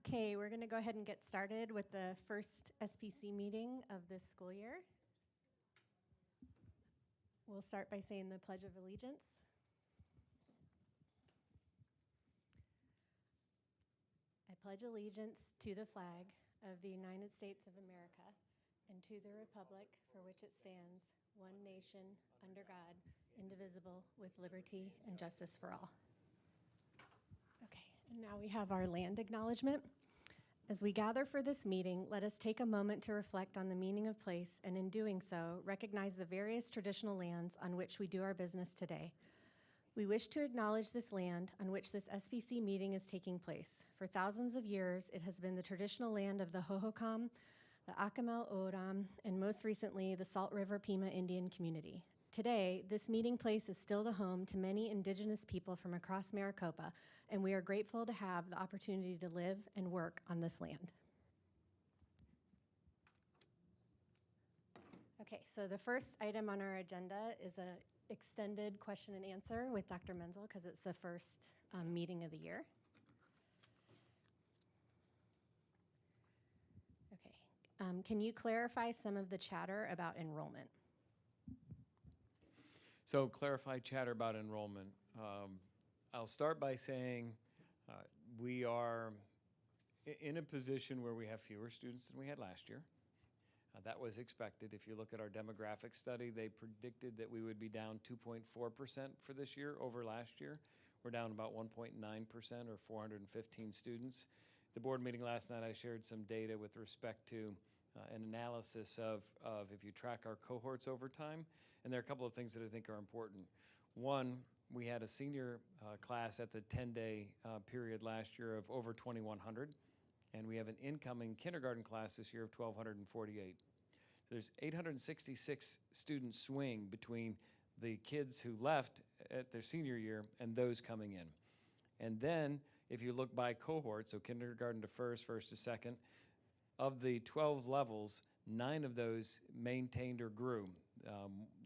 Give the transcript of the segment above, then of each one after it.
Okay, we're going to go ahead and get started with the first SPC meeting of this school year. We'll start by saying the Pledge of Allegiance. I pledge allegiance to the flag of the United States of America and to the republic for which it stands, one nation, under God, indivisible, with liberty and justice for all. Okay, and now we have our land acknowledgement. As we gather for this meeting, let us take a moment to reflect on the meaning of place, and in doing so, recognize the various traditional lands on which we do our business today. We wish to acknowledge this land on which this SPC meeting is taking place. For thousands of years, it has been the traditional land of the Hohokam, the Akimel O'odham, and most recently, the Salt River Pima Indian community. Today, this meeting place is still the home to many indigenous people from across Maricopa, and we are grateful to have the opportunity to live and work on this land. Okay, so the first item on our agenda is an extended question and answer with Dr. Menzel, because it's the first meeting of the year. Okay, can you clarify some of the chatter about enrollment? So clarify chatter about enrollment. I'll start by saying we are in a position where we have fewer students than we had last year. That was expected. If you look at our demographic study, they predicted that we would be down 2.4% for this year over last year. We're down about 1.9% or 415 students. The board meeting last night, I shared some data with respect to an analysis of if you track our cohorts over time, and there are a couple of things that I think are important. One, we had a senior class at the 10-day period last year of over 2,100, and we have an incoming kindergarten class this year of 1,248. So there's 866 student swing between the kids who left at their senior year and those coming in. And then if you look by cohort, so kindergarten to first, first to second, of the 12 levels, 9 of those maintained or grew.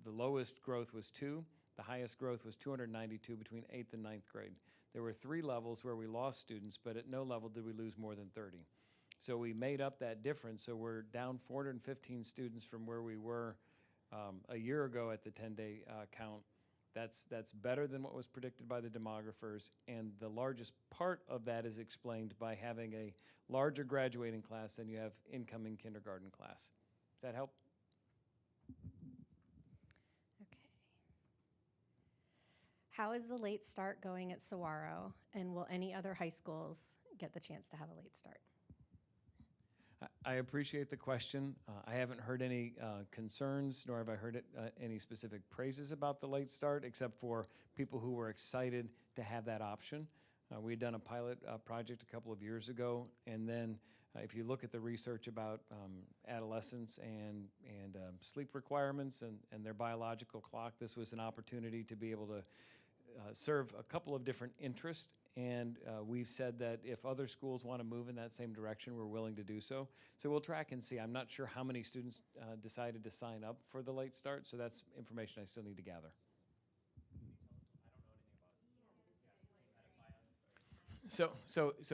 The lowest growth was 2. The highest growth was 292 between 8th and 9th grade. There were 3 levels where we lost students, but at no level did we lose more than 30. So we made up that difference. So we're down 415 students from where we were a year ago at the 10-day count. That's better than what was predicted by the demographers, and the largest part of that is explained by having a larger graduating class than you have incoming kindergarten class. Does that help? Okay. How is the late start going at Saguaro, and will any other high schools get the chance to have a late start? I appreciate the question. I haven't heard any concerns, nor have I heard any specific praises about the late start, except for people who were excited to have that option. We had done a pilot project a couple of years ago, and then if you look at the research about adolescents and sleep requirements and their biological clock, this was an opportunity to be able to serve a couple of different interests. And we've said that if other schools want to move in that same direction, we're willing to do so. So we'll track and see. I'm not sure how many students decided to sign up for the late start, so that's information I still need to gather. So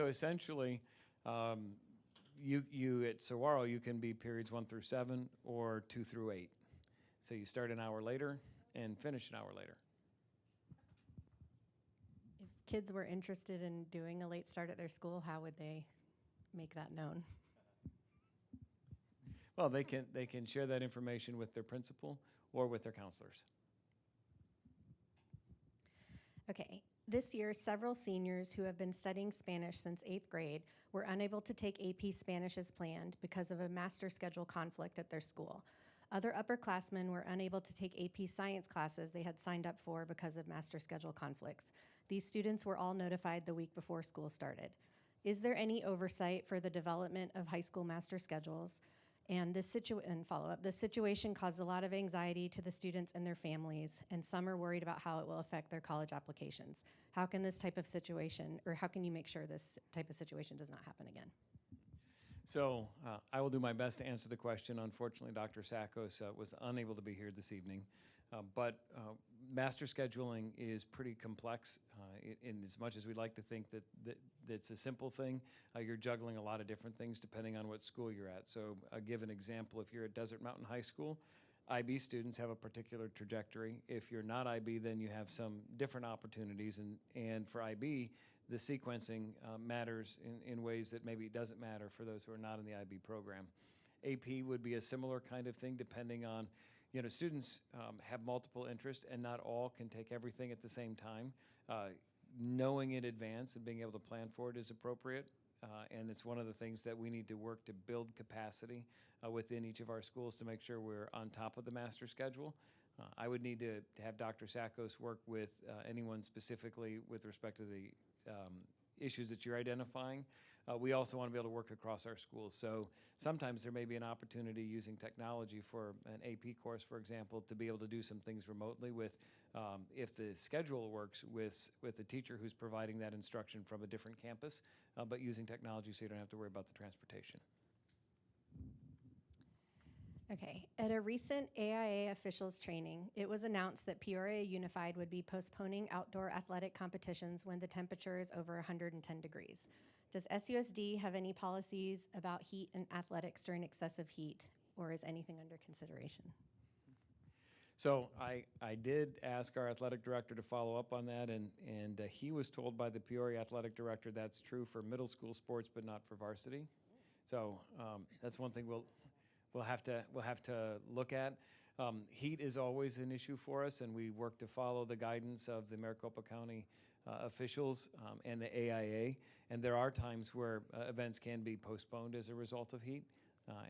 essentially, you at Saguaro, you can be periods 1 through 7 or 2 through 8. So you start an hour later and finish an hour later. If kids were interested in doing a late start at their school, how would they make that known? Well, they can share that information with their principal or with their counselors. Okay. This year, several seniors who have been studying Spanish since 8th grade were unable to take AP Spanish as planned because of a master schedule conflict at their school. Other upperclassmen were unable to take AP Science classes they had signed up for because of master schedule conflicts. These students were all notified the week before school started. Is there any oversight for the development of high school master schedules? And this follow-up, this situation caused a lot of anxiety to the students and their families, and some are worried about how it will affect their college applications. How can this type of situation, or how can you make sure this type of situation does not happen again? So I will do my best to answer the question. Unfortunately, Dr. Sakos was unable to be here this evening. But master scheduling is pretty complex in as much as we'd like to think that it's a simple thing, you're juggling a lot of different things depending on what school you're at. So I'll give an example. If you're at Desert Mountain High School, IB students have a particular trajectory. If you're not IB, then you have some different opportunities. And for IB, the sequencing matters in ways that maybe it doesn't matter for those who are not in the IB program. AP would be a similar kind of thing depending on, students have multiple interests and not all can take everything at the same time. Knowing in advance and being able to plan for it is appropriate. And it's one of the things that we need to work to build capacity within each of our schools to make sure we're on top of the master schedule. I would need to have Dr. Sackos work with anyone specifically with respect to the issues that you're identifying. We also want to be able to work across our schools. So sometimes there may be an opportunity using technology for an AP course, for example, to be able to do some things remotely with, if the schedule works with a teacher who's providing that instruction from a different campus, but using technology so you don't have to worry about the transportation. Okay, at a recent AIA officials training, it was announced that Peoria Unified would be postponing outdoor athletic competitions when the temperature is over 110 degrees. Does SUSD have any policies about heat and athletics during excessive heat, or is anything under consideration? So I did ask our athletic director to follow up on that, and he was told by the Peoria athletic director that's true for middle school sports, but not for varsity. So that's one thing we'll have to look at. Heat is always an issue for us, and we work to follow the guidance of the Maricopa County officials and the AIA. And there are times where events can be postponed as a result of heat,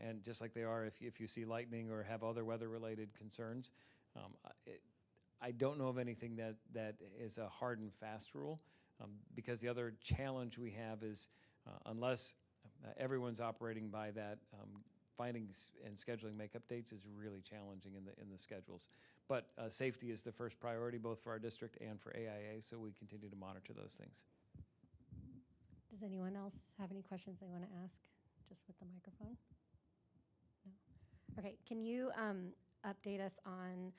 and just like they are if you see lightning or have other weather-related concerns. I don't know of anything that is a hard and fast rule, because the other challenge we have is unless everyone's operating by that, finding and scheduling makeup dates is really challenging in the schedules. But safety is the first priority, both for our district and for AIA, so we continue to monitor those things. Does anyone else have any questions they want to ask, just with the microphone? No? Okay, can you update us on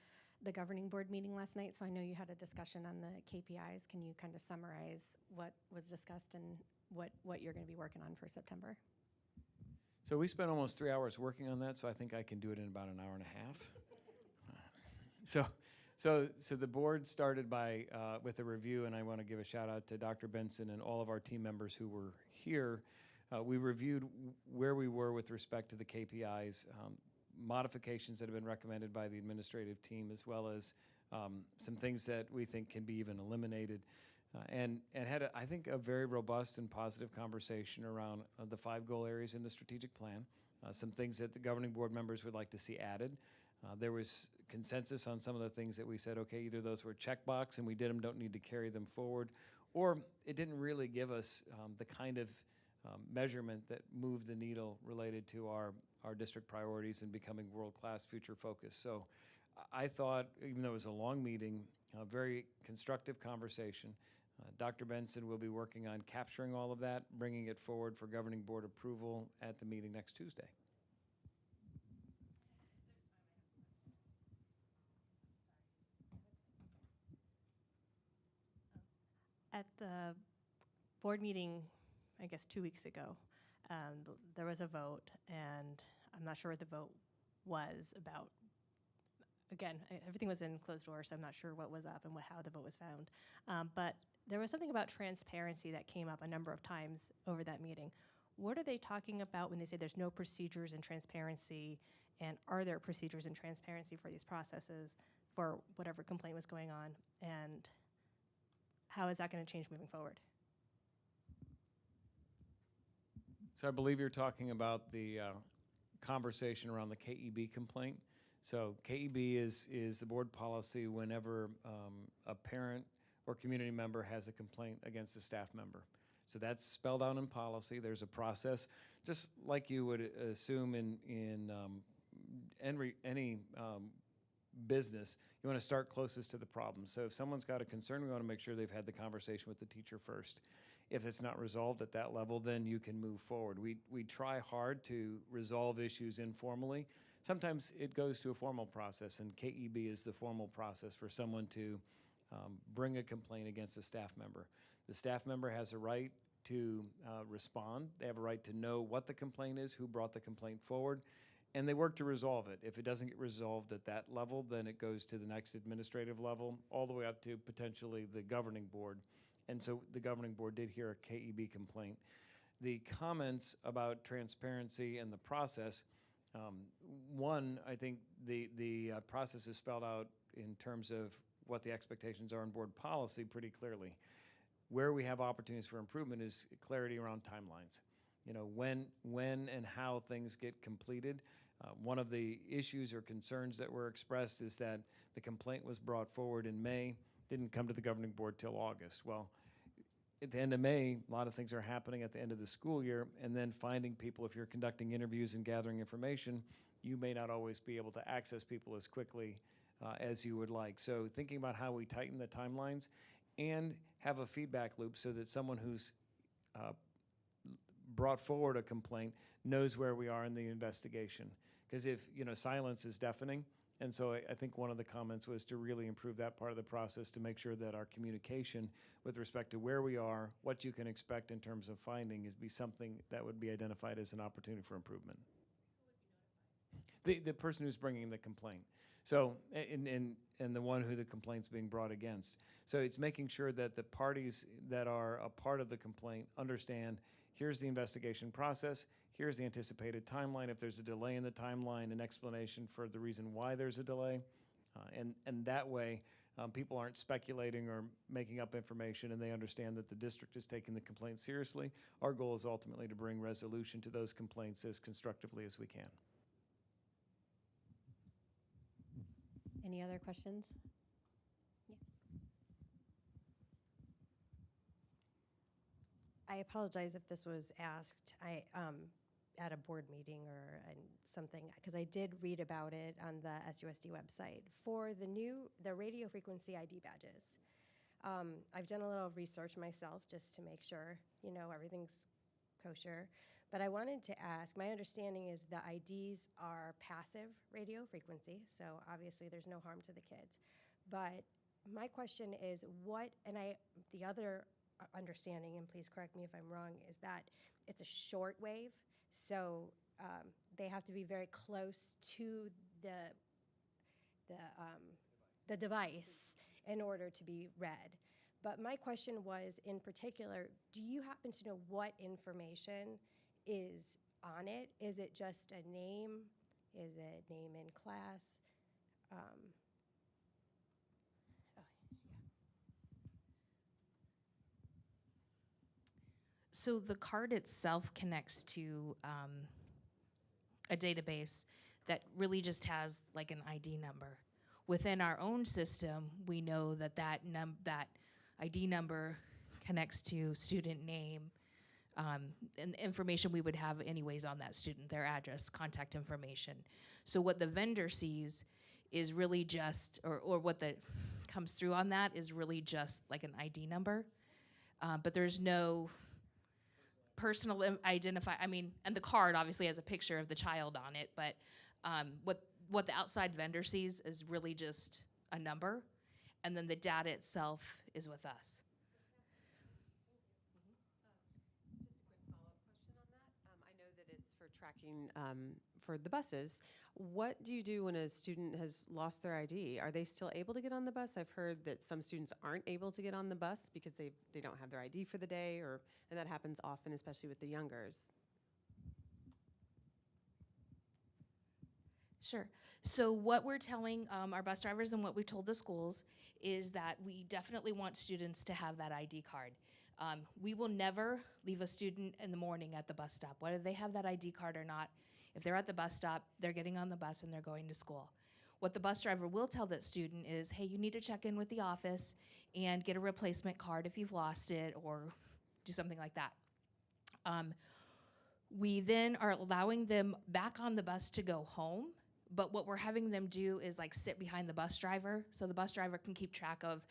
the governing board meeting last night? So I know you had a discussion on the KPIs. Can you kind of summarize what was discussed and what you're going to be working on for September? So we spent almost 3 hours working on that, so I think I can do it in about an hour and a half. So the board started by with a review, and I want to give a shout out to Dr. Benson and all of our team members who were here. We reviewed where we were with respect to the KPIs, modifications that have been recommended by the administrative team, as well as some things that we think can be even eliminated. And had, I think, a very robust and positive conversation around the 5 goal areas in the strategic plan, some things that the governing board members would like to see added. There was consensus on some of the things that we said, okay, either those were checkbox and we did them, don't need to carry them forward, or it didn't really give us the kind of measurement that moved the needle related to our district priorities and becoming world-class future focused. So I thought, even though it was a long meeting, a very constructive conversation. Dr. Benson will be working on capturing all of that, bringing it forward for governing board approval at the meeting next Tuesday. At the board meeting, I guess 2 weeks ago, there was a vote, and I'm not sure what the vote was about. Again, everything was in closed doors, so I'm not sure what was up and how the vote was found. But there was something about transparency that came up a number of times over that meeting. What are they talking about when they say there's no procedures and transparency, and are there procedures and transparency for these processes for whatever complaint was going on, and how is that going to change moving forward? So I believe you're talking about the conversation around the KEB complaint. So KEB is the board policy whenever a parent or community member has a complaint against a staff member. So that's spelled out in policy. There's a process, just like you would assume in any business. You want to start closest to the problem. So if someone's got a concern, we want to make sure they've had the conversation with the teacher first. If it's not resolved at that level, then you can move forward. We try hard to resolve issues informally. Sometimes it goes to a formal process, and KEB is the formal process for someone to bring a complaint against a staff member. The staff member has a right to respond. They have a right to know what the complaint is, who brought the complaint forward, and they work to resolve it. If it doesn't get resolved at that level, then it goes to the next administrative level, all the way up to potentially the governing board. And so the governing board did hear a KEB complaint. The comments about transparency and the process, one, I think the process is spelled out in terms of what the expectations are in board policy pretty clearly. Where we have opportunities for improvement is clarity around timelines. You know, when and how things get completed. One of the issues or concerns that were expressed is that the complaint was brought forward in May, didn't come to the governing board till August. Well, at the end of May, a lot of things are happening at the end of the school year, and then finding people, if you're conducting interviews and gathering information, you may not always be able to access people as quickly as you would like. So thinking about how we tighten the timelines and have a feedback loop so that someone who's brought forward a complaint knows where we are in the investigation. Because if, you know, silence is deafening, and so I think one of the comments was to really improve that part of the process to make sure that our communication with respect to where we are, what you can expect in terms of finding, is be something that would be identified as an opportunity for improvement. The person who's bringing the complaint. So, and the one who the complaint's being brought against. So it's making sure that the parties that are a part of the complaint understand, here's the investigation process, here's the anticipated timeline. If there's a delay in the timeline, an explanation for the reason why there's a delay. And that way, people aren't speculating or making up information, and they understand that the district is taking the complaint seriously. Our goal is ultimately to bring resolution to those complaints as constructively as we can. Any other questions? Yeah. I apologize if this was asked at a board meeting or something, because I did read about it on the SUSD website for the radio frequency ID badges. I've done a little research myself just to make sure, you know, everything's kosher. But I wanted to ask, my understanding is the IDs are passive radio frequency, so obviously there's no harm to the kids. But my question is the other understanding, and please correct me if I'm wrong, is that it's a short wave, so they have to be very close to the device in order to be read. But my question was, in particular, do you happen to know what information is on it? Is it just a name? Is it name in class? So the card itself connects to a database that really just has like an ID number. Within our own system, we know that that ID number connects to student name, and the information we would have anyways on that student, their address, contact information. So what the vendor sees is really just, or what comes through on that is really just like an ID number. But there's no personal and the card obviously has a picture of the child on it, but what the outside vendor sees is really just a number, and then the data itself is with us. I know that it's for tracking for the buses. What do you do when a student has lost their ID? Are they still able to get on the bus? I've heard that some students aren't able to get on the bus because they don't have their ID for the day, and that happens often, especially with the youngers. Sure. So what we're telling our bus drivers and what we told the schools is that we definitely want students to have that ID card. We will never leave a student in the morning at the bus stop, whether they have that ID card or not. If they're at the bus stop, they're getting on the bus and they're going to school. What the bus driver will tell that student is, hey, you need to check in with the office and get a replacement card if you've lost it, or do something like that. We then are allowing them back on the bus to go home, but what we're having them do is like sit behind the bus driver, so the bus driver can keep track of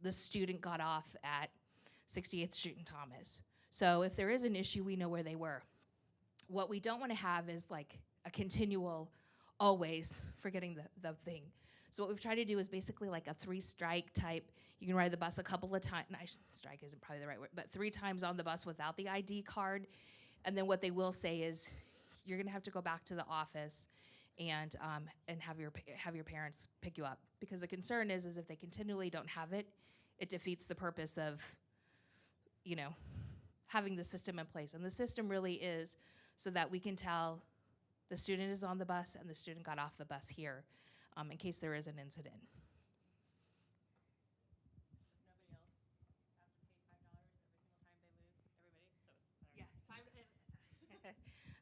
the student got off at 68th Street and Thomas. So if there is an issue, we know where they were. What we don't want to have is like a continual always forgetting the thing. So what we've tried to do is basically like a 3-strike type. You can ride the bus a couple of times. Strike isn't probably the right word, but 3 times on the bus without the ID card. And then what they will say is, you're going to have to go back to the office and have your parents pick you up, because the concern is if they continually don't have it, it defeats the purpose of, you know, having the system in place. And the system really is so that we can tell the student is on the bus and the student got off the bus here, in case there is an incident.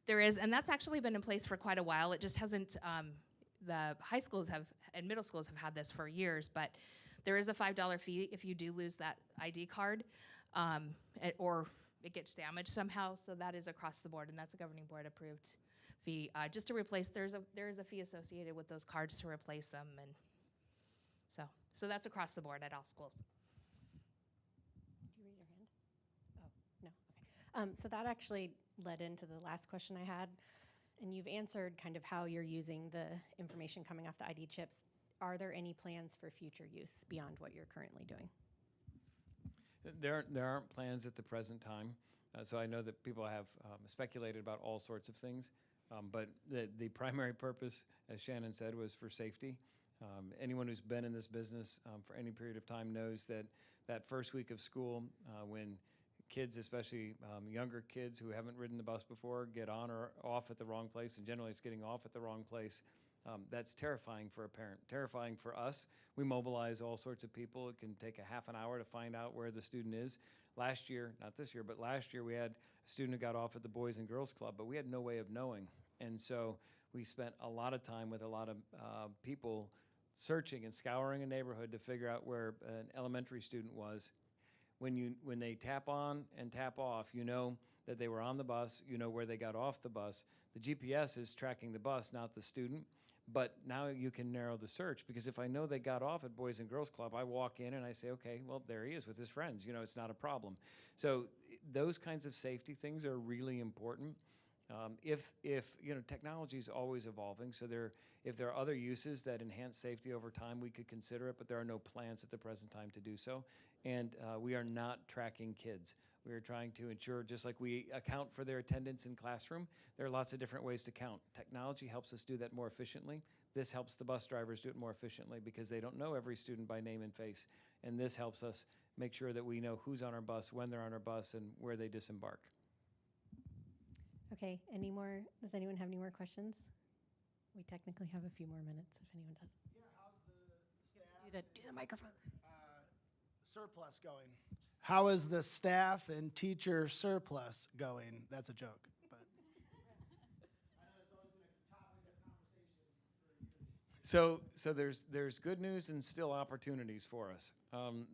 There is, and that's actually been in place for quite a while. It just hasn't, the high schools have, and middle schools have had this for years, but there is a $5 fee if you do lose that ID card, or it gets damaged somehow. So that is across the board, and that's a governing board approved fee. Just to replace, there is a fee associated with those cards to replace them, and so that's across the board at all schools. Did you raise your hand? Oh, no, okay. So that actually led into the last question I had, and you've answered kind of how you're using the information coming off the ID chips. Are there any plans for future use beyond what you're currently doing? There aren't plans at the present time. So I know that people have speculated about all sorts of things, but the primary purpose, as Shannon said, was for safety. Anyone who's been in this business for any period of time knows that that first week of school, when kids, especially younger kids who haven't ridden the bus before, get on or off at the wrong place, and generally it's getting off at the wrong place, that's terrifying for a parent, terrifying for us. We mobilize all sorts of people. It can take a half an hour to find out where the student is. Last year, not this year, but last year we had a student who got off at the Boys and Girls Club, but we had no way of knowing. And so we spent a lot of time with a lot of people searching and scouring a neighborhood to figure out where an elementary student was. When they tap on and tap off, you know that they were on the bus, you know where they got off the bus. The GPS is tracking the bus, not the student. But now you can narrow the search, because if I know they got off at Boys and Girls Club, I walk in and I say, okay, well, there he is with his friends. You know, it's not a problem. So those kinds of safety things are really important. If you know, technology is always evolving, so if there are other uses that enhance safety over time, we could consider it, but there are no plans at the present time to do so. And we are not tracking kids. We are trying to ensure, just like we account for their attendance in classroom, there are lots of different ways to count. Technology helps us do that more efficiently. This helps the bus drivers do it more efficiently because they don't know every student by name and face. And this helps us make sure that we know who's on our bus, when they're on our bus, and where they disembark. Okay, does anyone have any more questions? We technically have a few more minutes if anyone does. Yeah, how's the staff Do the microphones. surplus going? How is the staff and teacher surplus going? That's a joke, but I know it's always been a topic of conversation for years. So there's good news and still opportunities for us.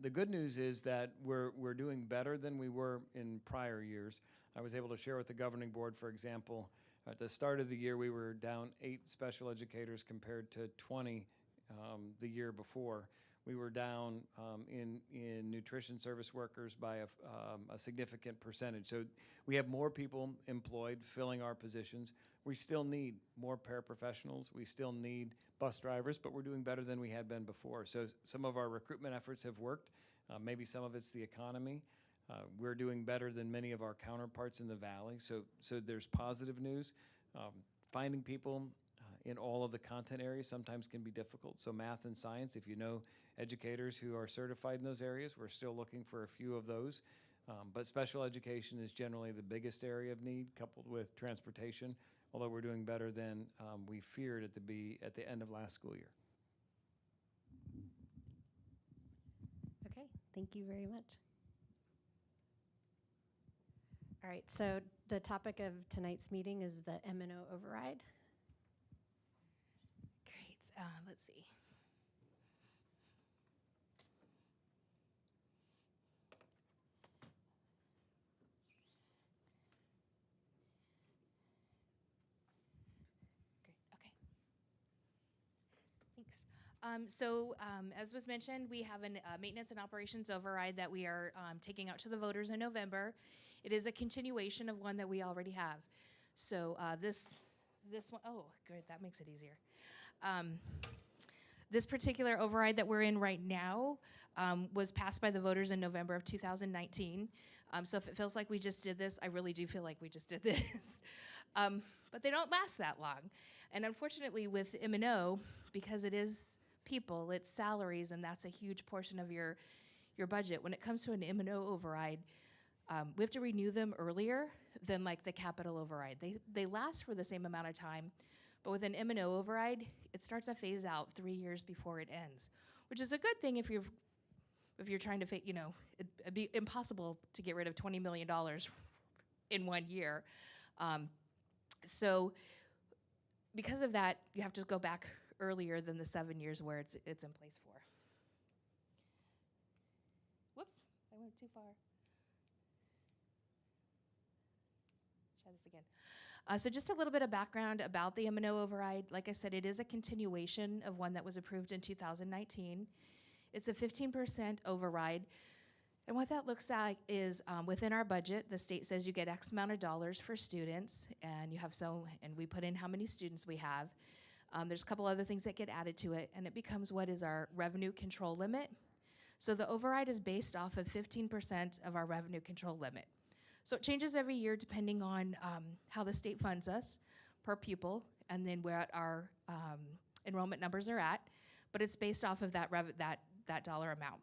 The good news is that we're doing better than we were in prior years. I was able to share with the governing board, for example, at the start of the year we were down 8 special educators compared to 20 the year before. We were down in nutrition service workers by a significant percentage. So we have more people employed filling our positions. We still need more paraprofessionals. We still need bus drivers, but we're doing better than we had been before. So some of our recruitment efforts have worked. Maybe some of it's the economy. We're doing better than many of our counterparts in the Valley. So there's positive news. Finding people in all of the content areas sometimes can be difficult. So math and science, if you know educators who are certified in those areas, we're still looking for a few of those. But special education is generally the biggest area of need, coupled with transportation, although we're doing better than we feared at the end of last school year. Okay, thank you very much. All right, so the topic of tonight's meeting is the M&O override. Great. Let's see. Great. Okay. Thanks. As was mentioned, we have a maintenance and operations override that we are taking out to the voters in November. It is a continuation of one that we already have. So this one, oh, good, that makes it easier. This particular override that we're in right now was passed by the voters in November of 2019. So if it feels like we just did this, I really do feel like we just did this. But they don't last that long. And unfortunately with M&O, because it is people, it's salaries, and that's a huge portion of your budget. When it comes to an M&O override, we have to renew them earlier than like the capital override. They last for the same amount of time, but with an M&O override, it starts to phase out 3 years before it ends, which is a good thing if you're trying to, it'd be impossible to get rid of $20 million in 1 year. So because of that, you have to go back earlier than the 7 years where it's in place for. Whoops, I went too far. Let's try this again. So just a little bit of background about the M&O override. Like I said, it is a continuation of one that was approved in 2019. It's a 15% override. And what that looks like is within our budget, the state says you get X amount of dollars for students, and you have and we put in how many students we have. There's a couple other things that get added to it, and it becomes what is our revenue control limit. So the override is based off of 15% of our revenue control limit. So it changes every year depending on how the state funds us per pupil, and then where our enrollment numbers are at, but it's based off of that dollar amount.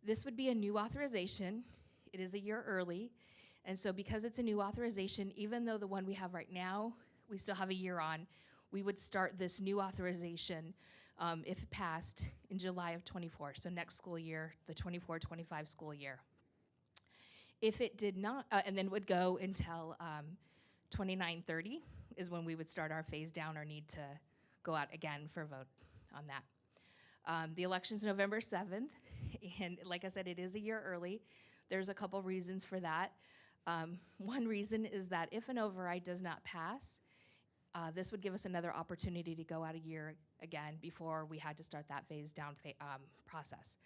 This would be a new authorization. It is a year early, and so because it's a new authorization, even though the one we have right now, we still have a year on, we would start this new authorization if it passed in July of 24, so next school year, the 24-25 school year. If it did not, and then would go until 29-30 is when we would start our phase down or need to go out again for vote on that. The election's November 7th, and like I said, it is a year early. There's a couple reasons for that. One reason is that if an override does not pass, this would give us another opportunity to go out a year again before we had to start that phase down process.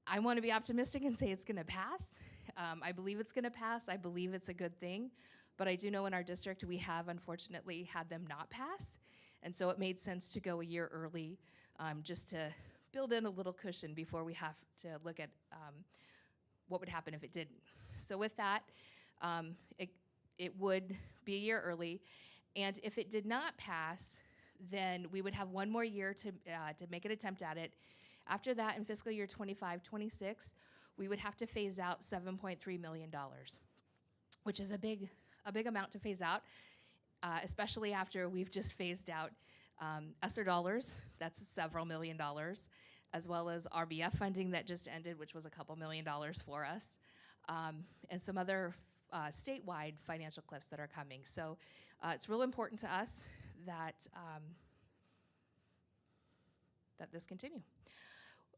I want to be optimistic and say it's going to pass. I believe it's going to pass. I believe it's a good thing. But I do know in our district we have unfortunately had them not pass. And so it made sense to go a year early just to build in a little cushion before we have to look at what would happen if it didn't. So with that, it would be a year early. And if it did not pass, then we would have one more year to make an attempt at it. After that, in fiscal year 25-26, we would have to phase out $7.3 million, which is a big amount to phase out, especially after we've just phased out ESSER dollars, that's several million dollars, as well as RBF funding that just ended, which was a couple $1 million for us, and some other statewide financial cliffs that are coming. So it's real important to us that this continue.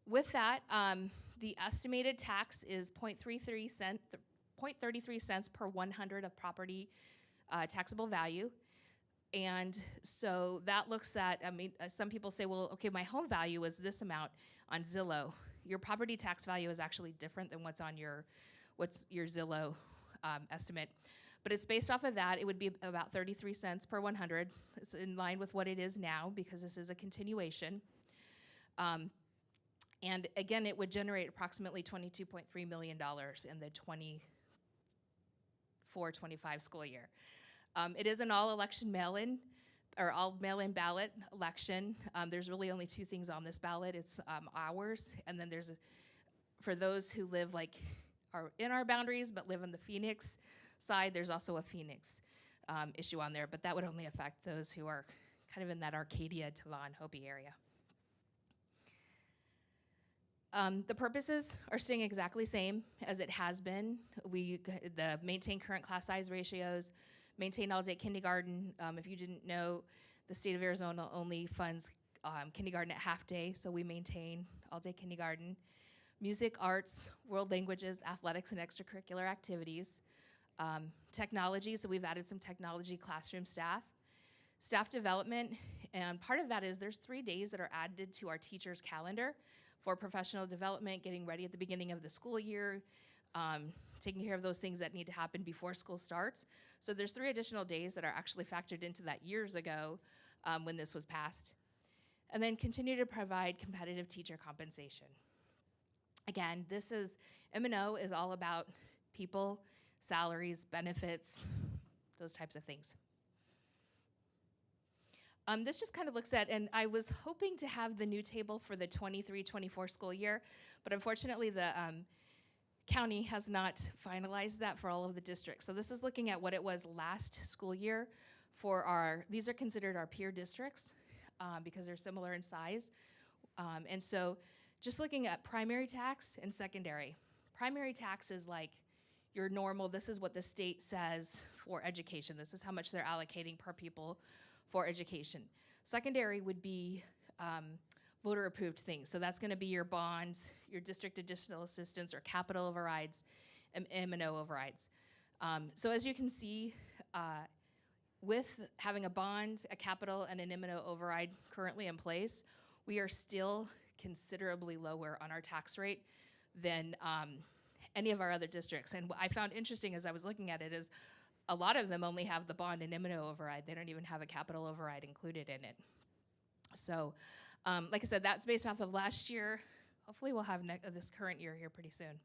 With that, the estimated tax is 0.33 cents per 100 of property taxable value. And so that looks at, some people say, well, okay, my home value is this amount on Zillow. Your property tax value is actually different than what's your Zillow estimate. But it's based off of that. It would be about 33 cents per 100. It's in line with what it is now because this is a continuation. And again, it would generate approximately $22.3 million in the 24-25 school year. It is an all-election mail-in, or all mail-in ballot election. There's really only two things on this ballot. It's ours, and then there's, for those who live are in our boundaries but live on the Phoenix side, there's also a Phoenix issue on there, but that would only affect those who are kind of in that Arcadia, Tavon, Hopi area. The purposes are staying exactly same as it has been. We maintain current class size ratios, maintain all-day kindergarten. If you didn't know, the state of Arizona only funds kindergarten at half day, so we maintain all-day kindergarten. Music, arts, world languages, athletics, and extracurricular activities. Technology, so we've added some technology classroom staff. Staff development, and part of that is there's 3 days that are added to our teachers' calendar for professional development, getting ready at the beginning of the school year, taking care of those things that need to happen before school starts. So there's 3 additional days that are actually factored into that years ago when this was passed. And then continue to provide competitive teacher compensation. Again, this is, M&O is all about people, salaries, benefits, those types of things. This just kind of looks at, and I was hoping to have the new table for the 23-24 school year, but unfortunately the county has not finalized that for all of the districts. So this is looking at what it was last school year for these are considered our peer districts because they're similar in size. And so just looking at primary tax and secondary. Primary tax is like your normal, this is what the state says for education. This is how much they're allocating per pupil for education. Secondary would be voter approved things. So that's gonna be your bonds, your district additional assistance or capital overrides, and M&O overrides. So as you can see, with having a bond, a capital, and an M&O override currently in place, we are still considerably lower on our tax rate than any of our other districts. And what I found interesting as I was looking at it is a lot of them only have the bond and M&O override. They don't even have a capital override included in it. So, like I said, that's based off of last year. Hopefully we'll have this current year here pretty soon.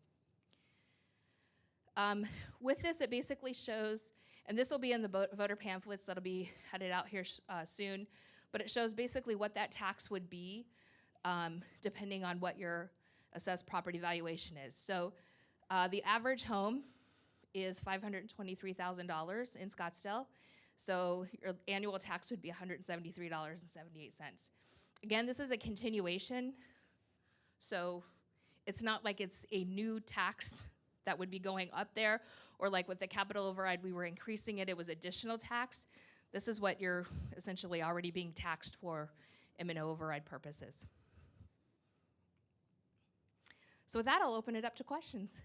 With this, it basically shows, and this will be in the voter pamphlets that'll be headed out here soon, but it shows basically what that tax would be depending on what your assessed property valuation is. So the average home is $523,000 in Scottsdale. So your annual tax would be $173.78. Again, this is a continuation. So it's not like it's a new tax that would be going up there, or like with the capital override, we were increasing it, it was additional tax. This is what you're essentially already being taxed for M&O override purposes. So with that, I'll open it up to questions.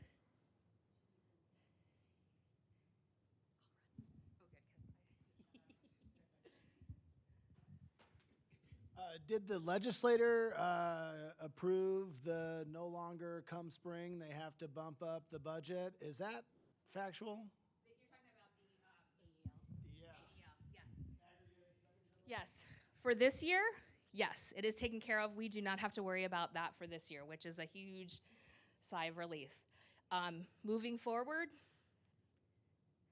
Did the legislator approve the no longer come spring, they have to bump up the budget? Is that factual? You're talking about the AEL, yes. Yes. For this year, yes, it is taken care of. We do not have to worry about that for this year, which is a huge sigh of relief. Moving forward,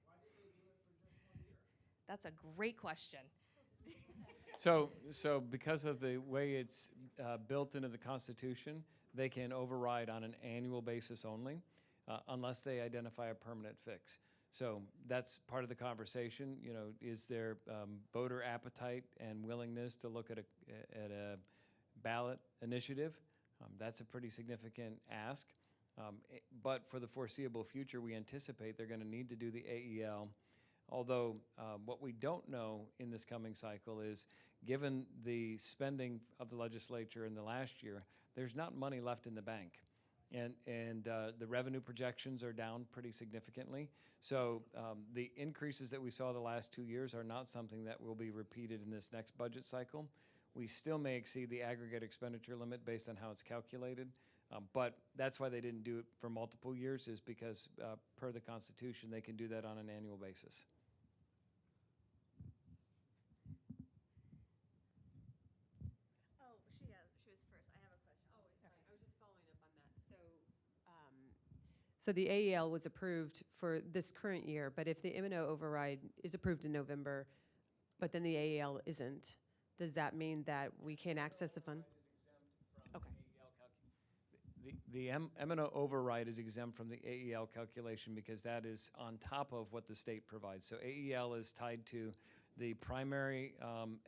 Why did they do it for just 1 year? that's a great question. So because of the way it's built into the Constitution, they can override on an annual basis only, unless they identify a permanent fix. So that's part of the conversation. You know, is there voter appetite and willingness to look at a ballot initiative? That's a pretty significant ask. But for the foreseeable future, we anticipate they're going to need to do the AEL. Although what we don't know in this coming cycle is, given the spending of the legislature in the last year, there's not money left in the bank. And the revenue projections are down pretty significantly. So the increases that we saw the last 2 years are not something that will be repeated in this next budget cycle. We still may exceed the aggregate expenditure limit based on how it's calculated. But that's why they didn't do it for multiple years, is because per the Constitution, they can do that on an annual basis. Oh, she was first. I have a question. Oh, it's fine. I was just following up on that. So the AEL was approved for this current year, but if the M&O override is approved in November, but then the AEL isn't, does that mean that we can't access the fund? Okay. The M&O override is exempt from the AEL calculation because that is on top of what the state provides. So AEL is tied to the primary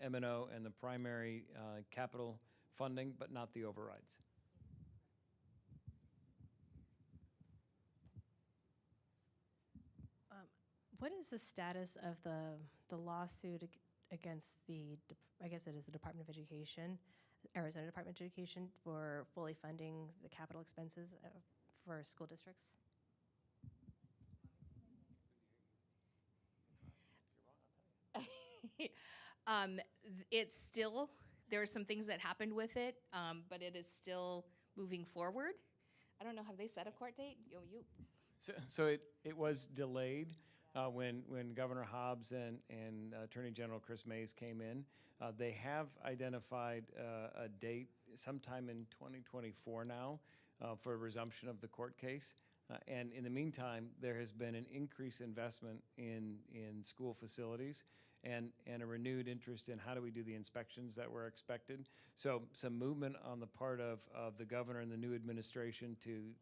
M&O and the primary capital funding, but not the overrides. What is the status of the lawsuit against I guess it is the Department of Education, Arizona Department of Education, for fully funding the capital expenses for school districts? It's still, there are some things that happened with it, but it is still moving forward. I don't know, have they set a court date? So it was delayed when Governor Hobbs and Attorney General Chris Mays came in. They have identified a date sometime in 2024 now for a resumption of the court case. And in the meantime, there has been an increased investment in school facilities and a renewed interest in how do we do the inspections that were expected. So some movement on the part of the governor and the new administration to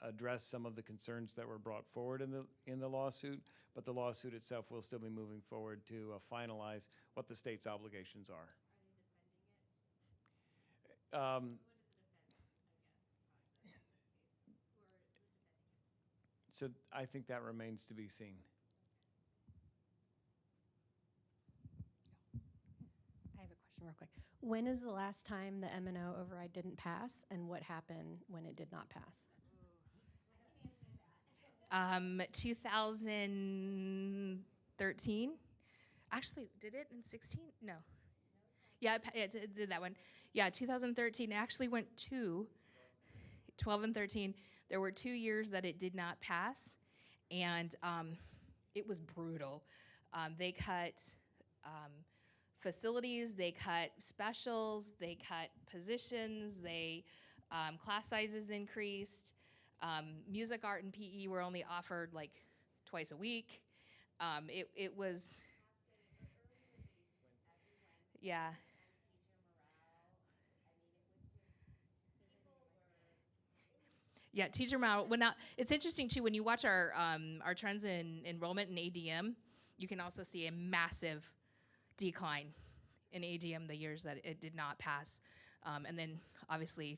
address some of the concerns that were brought forward in the lawsuit, but the lawsuit itself will still be moving forward to finalize what the state's obligations are. So I think that remains to be seen. I have a question real quick. When is the last time the M&O override didn't pass, and what happened when it did not pass? 2013. Actually, did it in 16? No. Yeah, it did that one. Yeah, 2013. It actually went 12 and 13. There were 2 years that it did not pass, and it was brutal. They cut facilities, they cut specials, they cut positions, they class sizes increased. Music, art, and PE were only offered like twice a week. It was, yeah. Yeah, teacher morale went out. It's interesting too when you watch our trends in enrollment in ADM, you can also see a massive decline in ADM the years that it did not pass, and then obviously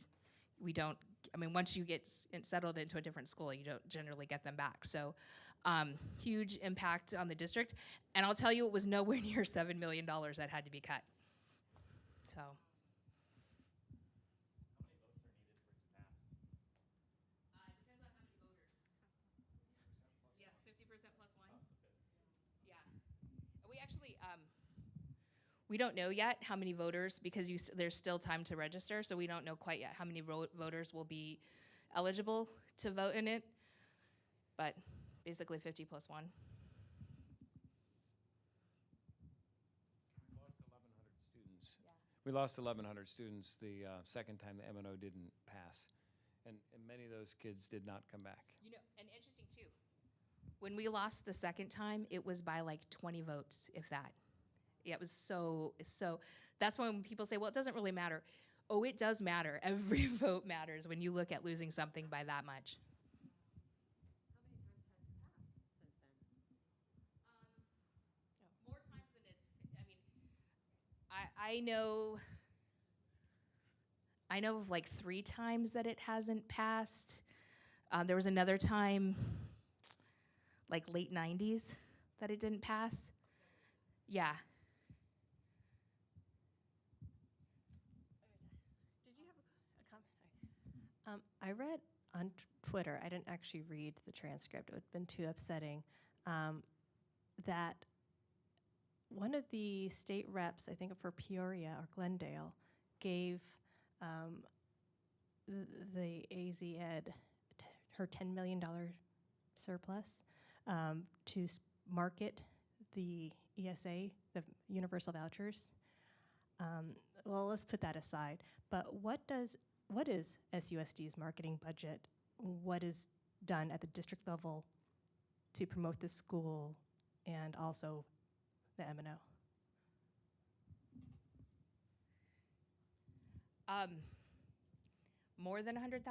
we don't. I mean, once you get settled into a different school, you don't generally get them back. So, huge impact on the district, and I'll tell you, it was nowhere near $7 million that had to be cut. So. We don't know yet how many voters, because there's still time to register, so we don't know quite yet how many voters will be eligible to vote in it, but basically 50 plus 1. We lost 1,100 students the second time the M&O didn't pass, and many of those kids did not come back. You know, and interesting too, when we lost the second time, it was by like 20 votes, if that. Yeah, it was so, that's when people say, well, it doesn't really matter. Oh, it does matter. Every vote matters when you look at losing something by that much. How many times has it passed since then? More times than it's, I mean, I know of like 3 times that it hasn't passed. There was another time, like late 90s, that it didn't pass. Yeah. I read on Twitter, I didn't actually read the transcript, it would have been too upsetting, that one of the state reps, I think for Peoria or Glendale, gave the AZ Ed her $10 million surplus to market the ESA, the universal vouchers. Well, let's put that aside. But what is SUSD's marketing budget? What is done at the district level to promote the school and also the M&O? More than $100,000.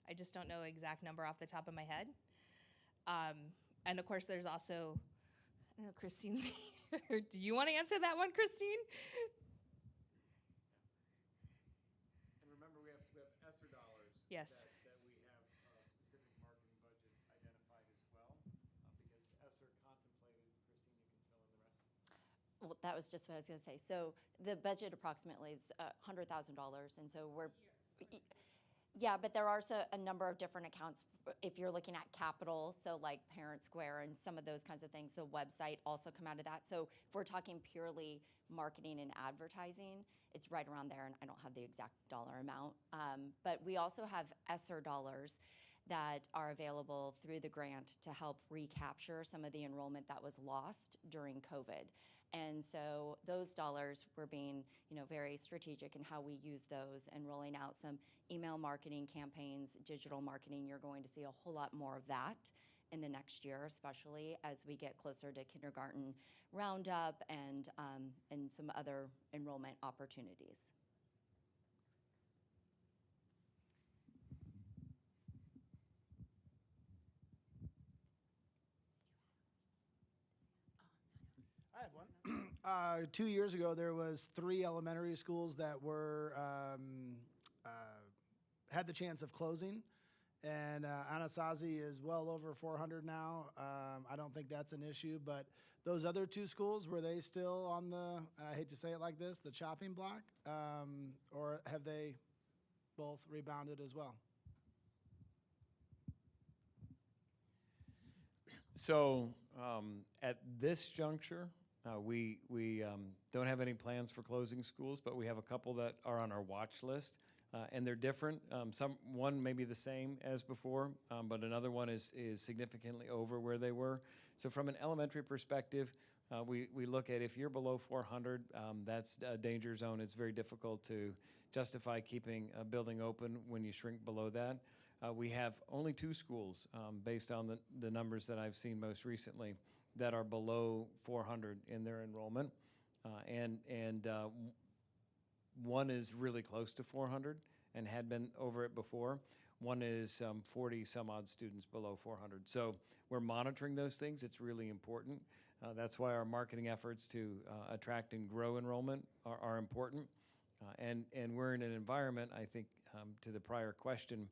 I just don't know exact number off the top of my head. And of course, there's also, I don't know, Christine's here. Do you want to answer that one, Christine? And remember, we have ESSER dollars. Yes. That we have a specific marketing budget identified as well, because ESSER contemplated. Christine, you can fill in the rest. Well, that was just what I was going to say. So the budget approximately is $100,000, and so we're, yeah, but there are a number of different accounts. If you're looking at capital, so like Parent Square and some of those kinds of things, the website also come out of that. So if we're talking purely marketing and advertising, it's right around there, and I don't have the exact dollar amount. But we also have ESSER dollars, that are available through the grant to help recapture some of the enrollment that was lost during COVID. And so those dollars were being, very strategic in how we use those and rolling out some email marketing campaigns, digital marketing. You're going to see a whole lot more of that in the next year, especially as we get closer to kindergarten roundup and some other enrollment opportunities. I have one. 2 years ago, there was 3 elementary schools that were had the chance of closing, and Anasazi is well over 400 now. I don't think that's an issue, but those other 2 schools, were they still on the, and I hate to say it like this, the chopping block, or have they both rebounded as well? So at this juncture, we don't have any plans for closing schools, but we have a couple that are on our watch list, and they're different. One may be the same as before, but another one is significantly over where they were. So from an elementary perspective, we look at if you're below 400, that's a danger zone. It's very difficult to justify keeping a building open when you shrink below that. We have only 2 schools, based on the numbers that I've seen most recently, that are below 400 in their enrollment. And one is really close to 400 and had been over it before. One is 40 some odd students below 400. So we're monitoring those things. It's really important. That's why our marketing efforts to attract and grow enrollment are important. And we're in an environment, I think, to the prior question,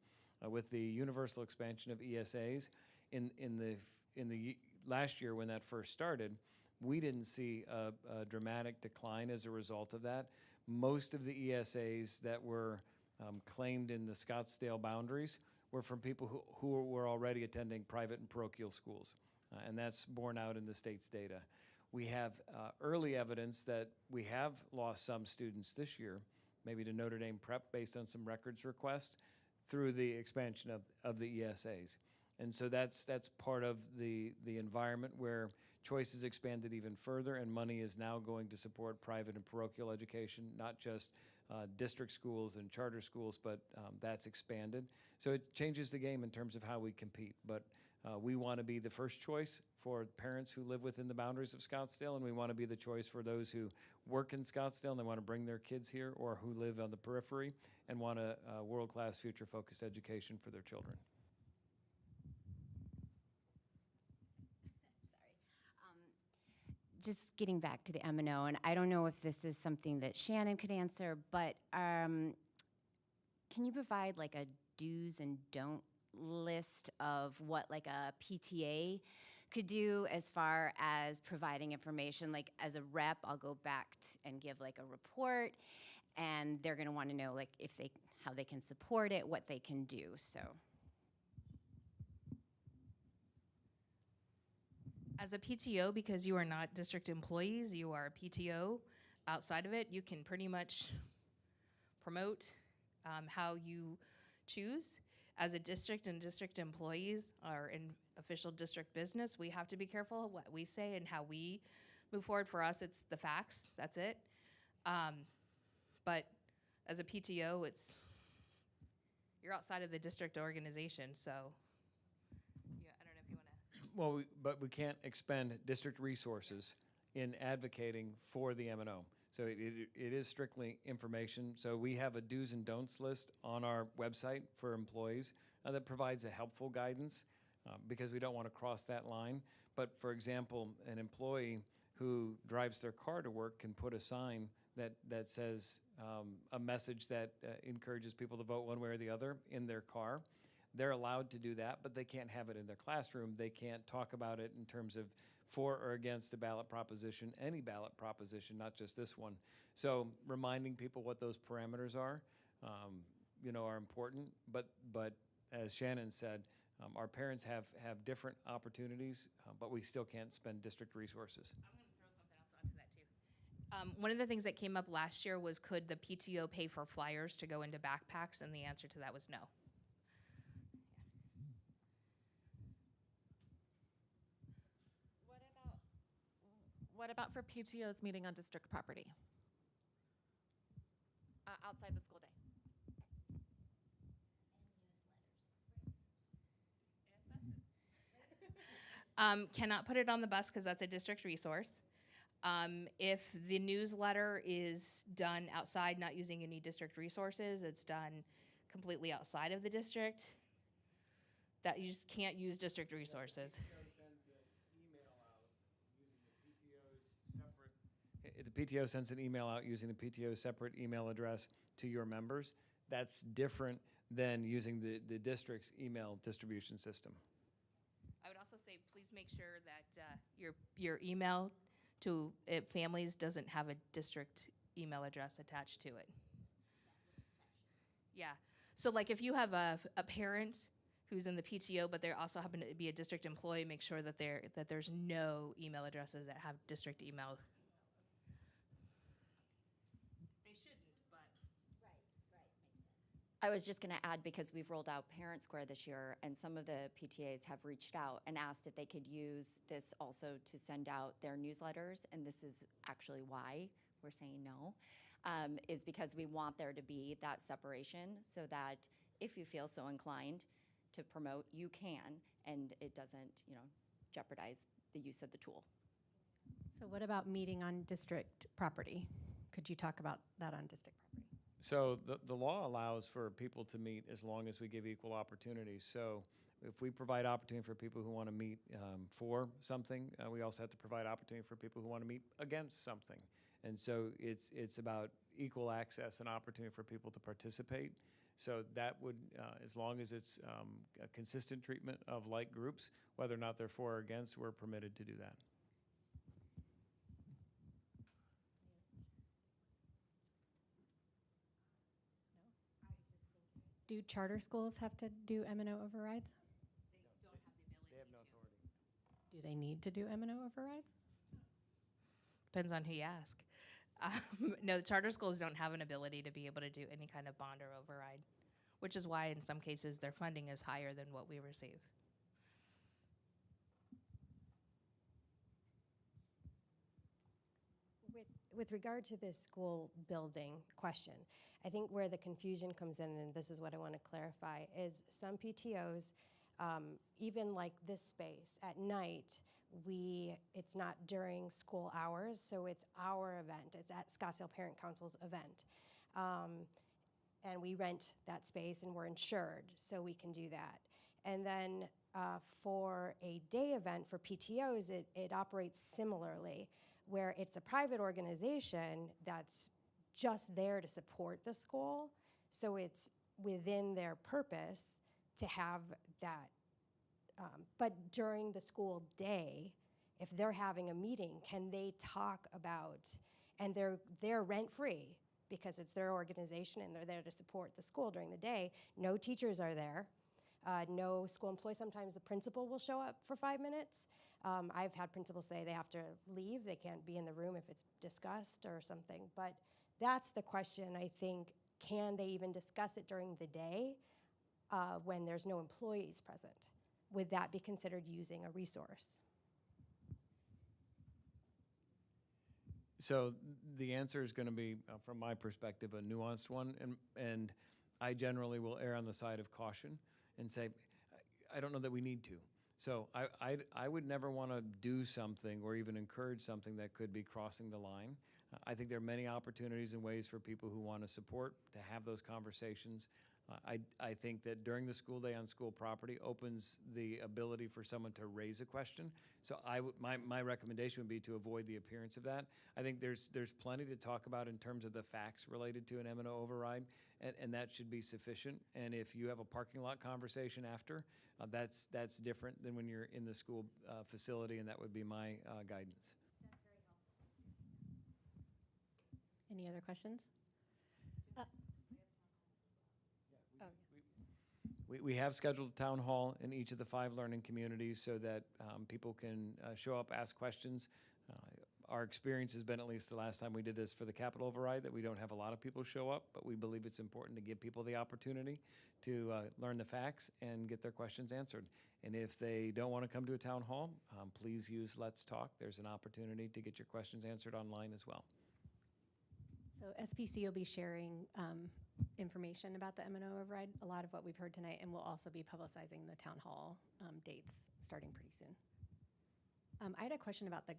with the universal expansion of ESAs in the last year when that first started, we didn't see a dramatic decline as a result of that. Most of the ESAs that were claimed in the Scottsdale boundaries were from people who were already attending private and parochial schools, and that's borne out in the state's data. We have early evidence that we have lost some students this year, maybe to Notre Dame Prep based on some records requests, through the expansion of the ESAs. And so that's part of the environment where choice is expanded even further, and money is now going to support private and parochial education, not just district schools and charter schools, but that's expanded. So it changes the game in terms of how we compete. But we want to be the first choice for parents who live within the boundaries of Scottsdale, and we want to be the choice for those who work in Scottsdale and they want to bring their kids here, or who live on the periphery and want a world-class future-focused education for their children. Just getting back to the M&O, and I don't know if this is something that Shannon could answer, but can you provide like a do's and don't list of what like a PTA could do as far as providing information? Like as a rep, I'll go back and give like a report, and they're going to want to know like how they can support it, what they can do. So. As a PTO, because you are not district employees, you are a PTO. Outside of it, you can pretty much promote how you choose. As a district and district employees are in official district business, we have to be careful what we say and how we move forward. For us, it's the facts, that's it. But as a PTO, you're outside of the district organization, so. Well, but we can't expend district resources in advocating for the M&O. So it is strictly information. So we have a do's and don'ts list on our website for employees that provides a helpful guidance because we don't want to cross that line. But for example, an employee who drives their car to work can put a sign that says a message that encourages people to vote one way or the other in their car. They're allowed to do that, but they can't have it in their classroom. They can't talk about it in terms of for or against a ballot proposition, any ballot proposition, not just this one. So reminding people what those parameters are, are important. But as Shannon said, our parents have different opportunities, but we still can't spend district resources. I'm going to throw something else onto that too. One of the things that came up last year was, could the PTO pay for flyers to go into backpacks? And the answer to that was no. what about for PTOs meeting on district property? Outside the school day? Cannot put it on the bus because that's a district resource. If the newsletter is done outside, not using any district resources, it's done completely outside of the district, that you just can't use district resources. The PTO sends an email out using the PTO's separate email address to your members. That's different than using the district's email distribution system. I would also say, please make sure that your email to families doesn't have a district email address attached to it. Yeah. So like if you have a parent who's in the PTO, but they also happen to be a district employee, make sure that there's no email addresses that have district email. They shouldn't, but. I was just going to add, because we've rolled out Parent Square this year, and some of the PTAs have reached out and asked if they could use this also to send out their newsletters, and this is actually why we're saying no, is because we want there to be that separation so that if you feel so inclined to promote, you can, and it doesn't, jeopardize the use of the tool. So what about meeting on district property? Could you talk about that on district property? So the law allows for people to meet as long as we give equal opportunities. So if we provide opportunity for people who want to meet for something, we also have to provide opportunity for people who want to meet against something. And so it's about equal access and opportunity for people to participate. So that would, as long as it's a consistent treatment of like groups, whether or not they're for or against, we're permitted to do that. Do charter schools have to do M&O overrides? They don't have the ability They have no to. authority. Do they need to do M&O overrides? Depends on who you ask. No, the charter schools don't have an ability to be able to do any kind of bond or override, which is why in some cases their funding is higher than what we receive. With regard to this school building question, I think where the confusion comes in, and this is what I want to clarify, is some PTOs, even like this space, at night, it's not during school hours, so it's our event. It's at Scottsdale Parent Council's event. And we rent that space and we're insured, so we can do that. And then for a day event for PTOs, it operates similarly, where it's a private organization that's just there to support the school. So it's within their purpose to have that. But during the school day, if they're having a meeting, can they talk about, and they're rent-free because it's their organization and they're there to support the school during the day. No teachers are there. No school employees. Sometimes the principal will show up for 5 minutes. I've had principals say they have to leave. They can't be in the room if it's discussed or something. But that's the question, I think. Can they even discuss it during the day when there's no employees present? Would that be considered using a resource? So the answer is going to be, from my perspective, a nuanced one. And I generally will err on the side of caution and say, I don't know that we need to. So I would never want to do something or even encourage something that could be crossing the line. I think there are many opportunities and ways for people who want to support to have those conversations. I think that during the school day on school property opens the ability for someone to raise a question. So my recommendation would be to avoid the appearance of that. I think there's plenty to talk about in terms of the facts related to an M&O override, and that should be sufficient. And if you have a parking lot conversation after, that's different than when you're in the school facility, and that would be my guidance. That's very helpful. Any other questions? We have scheduled a town hall in each of the 5 learning communities so that people can show up, ask questions. Our experience has been, at least the last time we did this for the capital override, that we don't have a lot of people show up, but we believe it's important to give people the opportunity to learn the facts and get their questions answered. And if they don't want to come to a town hall, please use Let's Talk. There's an opportunity to get your questions answered online as well. So SPC will be sharing information about the M&O override, a lot of what we've heard tonight, and we'll also be publicizing the town hall dates starting pretty soon. I had a question about the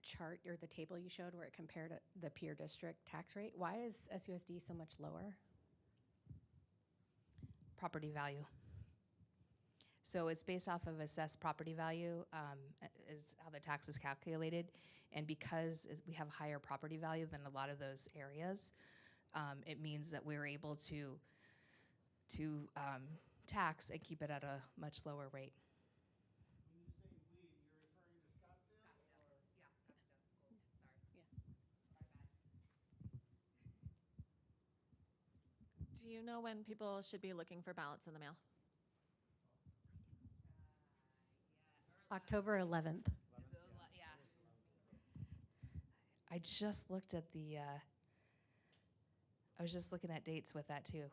chart or the table you showed where it compared the peer district tax rate. Why is SUSD so much lower? Property value. So it's based off of assessed property value, is how the tax is calculated. And because we have higher property value than a lot of those areas, it means that we're able to tax and keep it at a much lower rate. When you say we, you're referring to Scottsdale? Yeah, Scottsdale schools, sorry. Do you know when people should be looking for ballots in the mail? October 11th. Yeah. I just looked at the, I was just looking at dates with that too.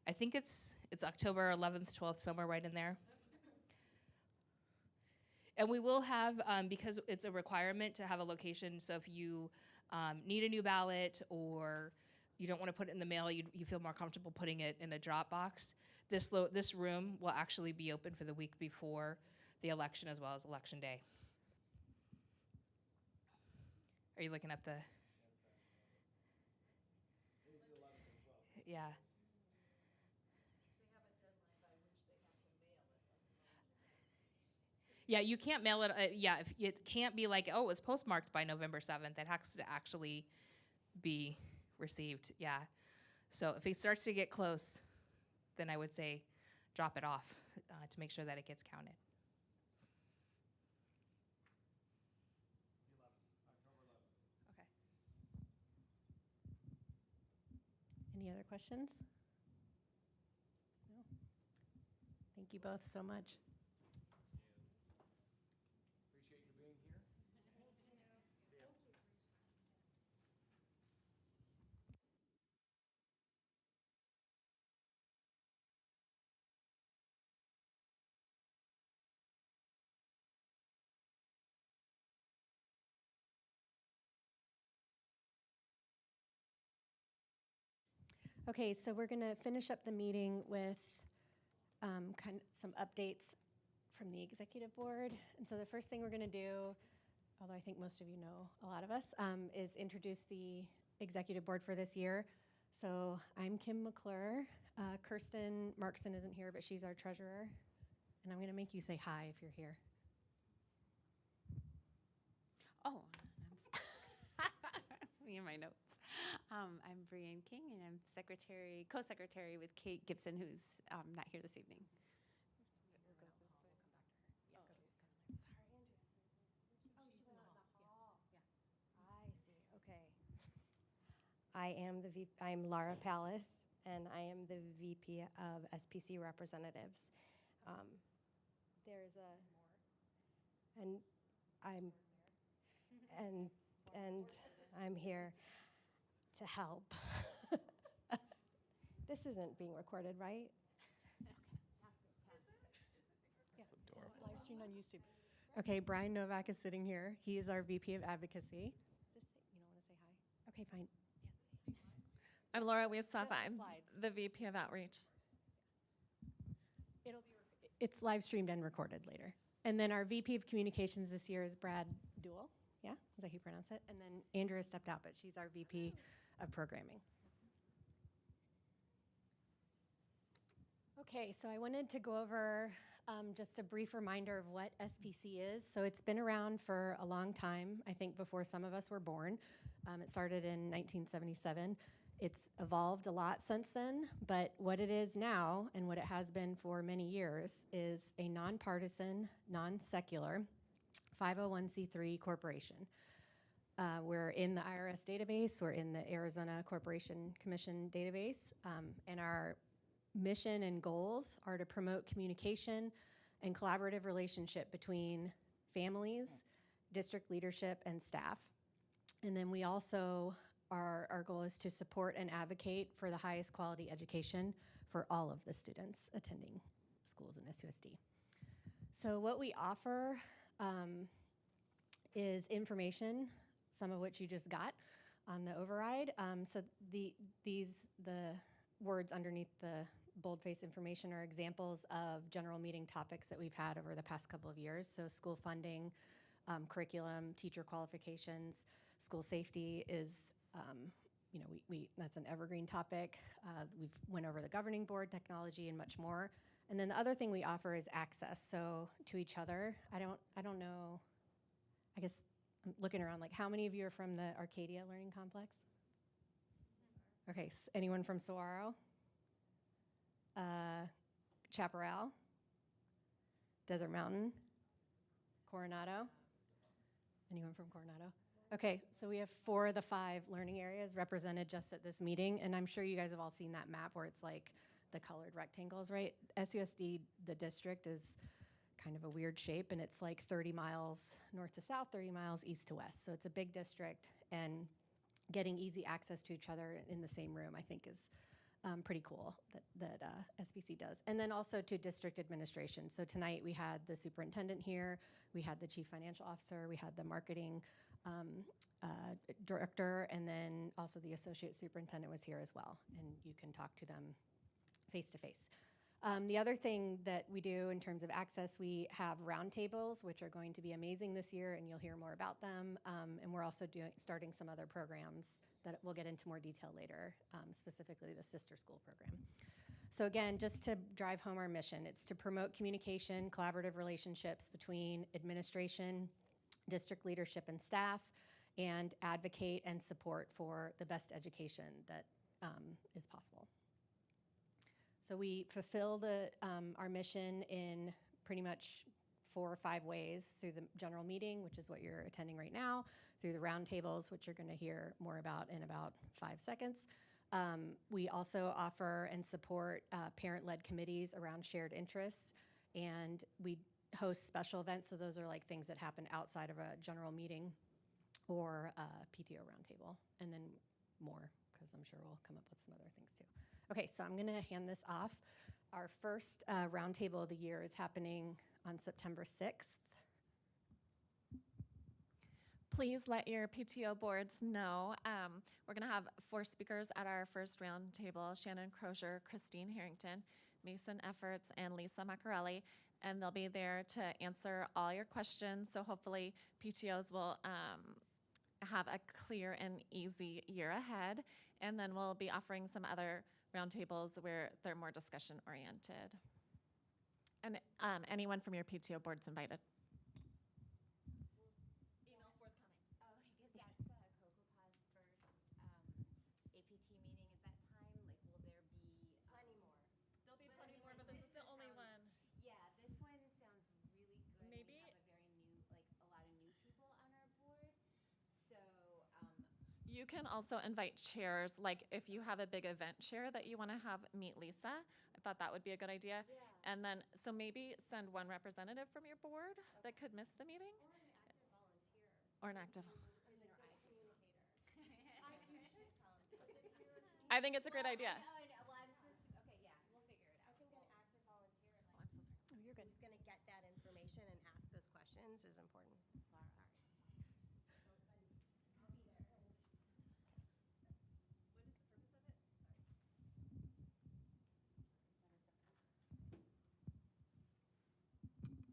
I think it's October 11th, 12th, somewhere right in there. And we will have, because it's a requirement to have a location, so if you need a new ballot or you don't want to put it in the mail, you feel more comfortable putting it in a drop box, this room will actually be open for the week before the election as well as election day. Are you looking up the? Yeah. Yeah, you can't mail it. Yeah, if it can't be like, oh, it was postmarked by November 7th. It has to actually be received. Yeah. So if it starts to get close, then I would say drop it off to make sure that it gets counted. Okay. Any other questions? No? Thank you both so much. Appreciate you being here. Okay, so we're going to finish up the meeting with kind of some updates from the executive board. And so the first thing we're going to do, although I think most of you know a lot of us, is introduce the executive board for this year. So I'm Kim McClure. Kirsten Markson isn't here, but she's our treasurer. And I'm going to make you say hi if you're here. Oh, me and my notes. I'm Brianne King, and I'm co-secretary with Kate Gibson, who's not here this evening. I see, okay. I'm Laura Pallas, and I am the VP of SPC Representatives. There's a, and I'm here to help. This isn't being recorded, right? Live streamed on YouTube. Okay, Brian Novak is sitting here. He is our VP of Advocacy. Just say, you don't want to say hi? Okay, fine. Yes. I'm Laura Wieshoff. the I'm slides. the VP of Outreach. It's live streamed and recorded later. And then our VP of Communications this year is Brad Duell. Yeah, is that how you pronounce it? And then Andrea stepped out, but she's our VP of Programming. Okay, so I wanted to go over just a brief reminder of what SPC is. So it's been around for a long time, I think before some of us were born. It started in 1977. It's evolved a lot since then, but what it is now and what it has been for many years is a nonpartisan, non-secular 501c3 corporation. We're in the IRS database, we're in the Arizona Corporation Commission database, and our mission and goals are to promote communication and collaborative relationship between families, district leadership, and staff. And then we also, our goal is to support and advocate for the highest quality education for all of the students attending schools in SUSD. So what we offer is information, some of which you just got on the override. So the words underneath the boldface information are examples of general meeting topics that we've had over the past couple of years. So school funding, curriculum, teacher qualifications, school safety is, that's an evergreen topic. We've went over the governing board, technology, and much more. And then the other thing we offer is access, so to each other. I don't know, I guess I'm looking around, like how many of you are from the Arcadia Learning Complex? Okay, anyone from Saguaro? Chaparral? Desert Mountain? Coronado? Anyone from Coronado? Okay, so we have 4 of the 5 learning areas represented just at this meeting, and I'm sure you guys have all seen that map where it's like the colored rectangles, right? SUSD, the district, is kind of a weird shape, and it's like 30 miles north to south, 30 miles east to west. So it's a big district, and getting easy access to each other in the same room, I think, is pretty cool that SBC does. And then also to district administration. So tonight we had the superintendent here, we had the chief financial officer, we had the marketing director, and then also the associate superintendent was here as well. And you can talk to them face to face. The other thing that we do in terms of access, we have roundtables, which are going to be amazing this year, and you'll hear more about them. And we're also starting some other programs that we'll get into more detail later, specifically the sister school program. So again, just to drive home our mission, it's to promote communication, collaborative relationships between administration, district leadership and staff, and advocate and support for the best education that is possible. So we fulfill our mission in pretty much 4 or 5 ways: through the general meeting, which is what you're attending right now, through the roundtables, which you're going to hear more about in about 5 seconds. We also offer and support parent-led committees around shared interests, and we host special events. So those are like things that happen outside of a general meeting or a PTO roundtable, and then more, because I'm sure we'll come up with some other things too. Okay, so I'm gonna hand this off. Our first roundtable of the year is happening on September 6th. Please let your PTO boards know. We're going to have 4 speakers at our first roundtable: Shannon Crozier, Christine Harrington, Mason Efforts, and Lisa Maccarelli. And they'll be there to answer all your questions. So hopefully PTOs will have a clear and easy year ahead. And then we'll be offering some other roundtables where they're more discussion oriented. And anyone from your PTO board's invited. Email forthcoming. Oh, I guess that's CocoPaw's first APT meeting at that time. Like, will there be Plenty more. There'll be plenty more, but this is the only one. Yeah, this one sounds really good. Maybe. We have a very new, like a lot of new people on our board. So, You can also invite chairs, like if you have a big event chair that you want to have meet Lisa. I thought that would be a good idea. yeah. And then, so maybe send one representative from your board that could miss the meeting? Or an active. Is a good communicator. You should come, because if you're I think it's a great idea. I know. Well, I'm supposed to. Okay, yeah, we'll figure it out. I think an active volunteer, Oh, I'm so sorry. Oh, you're good. who's going to get that information and ask those questions is important. Sorry.